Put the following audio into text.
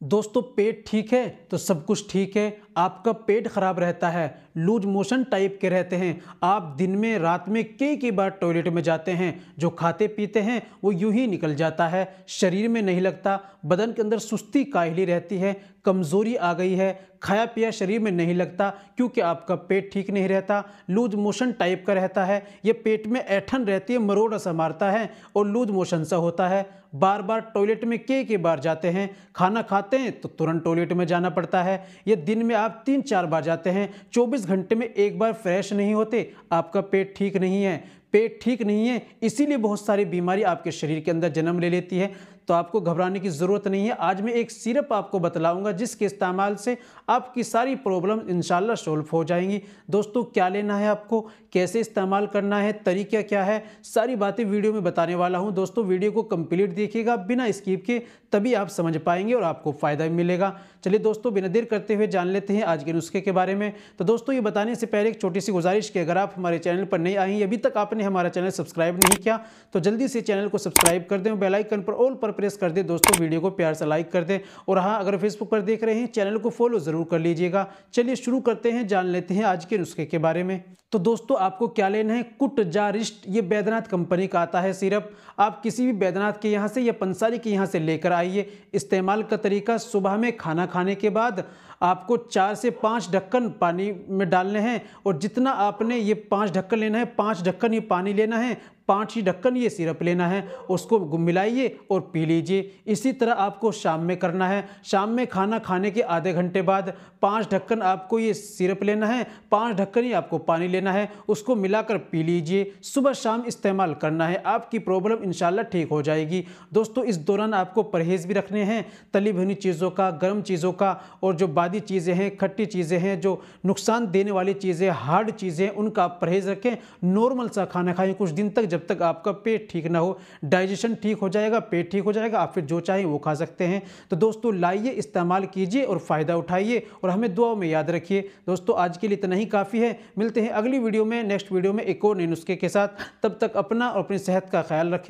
दोस्तों पेट ठीक है तो सब कुछ ठीक है। आपका पेट खराब रहता है, लूज मोशन टाइप के रहते हैं, आप दिन में रात में कई बार टॉयलेट में जाते हैं, जो खाते पीते हैं वो यूं ही निकल जाता है, शरीर में नहीं लगता, बदन के अंदर सुस्ती काहिली रहती है, कमजोरी आ गई है, खाया पिया शरीर में नहीं लगता क्योंकि आपका पेट ठीक नहीं रहता, लूज मोशन टाइप का रहता है, ये पेट में ऐठन रहती है, मरोड़ सा मारता है और लूज मोशन सा होता है। बार बार टॉयलेट में कई बार जाते हैं, खाना खाते हैं तो तुरंत टॉयलेट में जाना पड़ता है, ये दिन में आप 3-4 बार जाते हैं, 24 घंटे में एक बार फ्रेश नहीं होते, आपका पेट ठीक नहीं है। पेट ठीक नहीं है इसीलिए बहुत सारी बीमारी आपके शरीर के अंदर जन्म ले लेती है। तो आपको घबराने की ज़रूरत नहीं है। आज मैं एक सिरप आपको बतलाऊंगा जिसके इस्तेमाल से आपकी सारी प्रॉब्लम इंशाल्लाह सॉल्व हो जाएंगी। दोस्तों क्या लेना है आपको, कैसे इस्तेमाल करना है, तरीका क्या है, सारी बातें वीडियो में बताने वाला हूं। दोस्तों वीडियो को कंप्लीट देखिएगा बिना स्किप के, तभी आप समझ पाएंगे और आपको फ़ायदा भी मिलेगा। चलिए दोस्तों बिना देर करते हुए जान लेते हैं आज के नुस्खे के बारे में। तो दोस्तों ये बताने से पहले एक छोटी सी गुजारिश कि अगर आप हमारे चैनल पर नए आए हैं, अभी तक आपने हमारा चैनल सब्सक्राइब नहीं किया तो जल्दी से चैनल को सब्सक्राइब कर दें, बेल आइकन पर ऑल पर प्रेस कर दें। दोस्तों वीडियो को प्यार से लाइक कर दें और हाँ अगर फेसबुक पर देख रहे हैं चैनल को फॉलो जरूर कर लीजिएगा। चलिए शुरू करते हैं, जान लेते हैं आज के नुस्खे के बारे में। तो दोस्तों आपको क्या लेना है, कुटजारिस्ट, ये बैद्यनाथ कंपनी का आता है सिरप। आप किसी भी बैद्यनाथ के यहाँ से या पंसारी के यहाँ से लेकर आइए। इस्तेमाल का तरीका, सुबह में खाना खाने के बाद आपको 4 से 5 ढक्कन पानी में डालने हैं और जितना आपने ये 5 ढक्कन लेना है, 5 ढक्कन ये पानी लेना है, 5 ही ढक्कन ये सिरप लेना है, उसको मिलाइए और पी लीजिए। इसी तरह आपको शाम में करना है। शाम में खाना खाने के आधे घंटे बाद 5 ढक्कन आपको ये सिरप लेना है, 5 ढक्कन ही आपको पानी लेना है, उसको मिलाकर पी लीजिए। सुबह शाम इस्तेमाल करना है, आपकी प्रॉब्लम इंशाल्लाह ठीक हो जाएगी। दोस्तों इस दौरान आपको परहेज़ भी रखने हैं, तली भुनी चीज़ों का, गर्म चीज़ों का, और जो बादी चीज़ें हैं, खट्टी चीज़ें हैं, जो नुकसान देने वाली चीज़ें, हार्ड चीज़ें, उनका आप परहेज़ रखें। नॉर्मल सा खाना खाएं कुछ दिन तक, जब तक आपका पेट ठीक ना हो। डाइजेशन ठीक हो जाएगा, पेट ठीक हो जाएगा, आप फिर जो चाहें वो खा सकते हैं। तो दोस्तों लाइए, इस्तेमाल कीजिए और फ़ायदा उठाइए और हमें दुआओं में याद रखिए। दोस्तों आज के लिए इतना ही काफ़ी है, मिलते हैं अगली वीडियो में, नेक्स्ट वीडियो में एक और नए नुस्खे के साथ। तब तक अपना और अपनी सेहत का ख्याल रखें।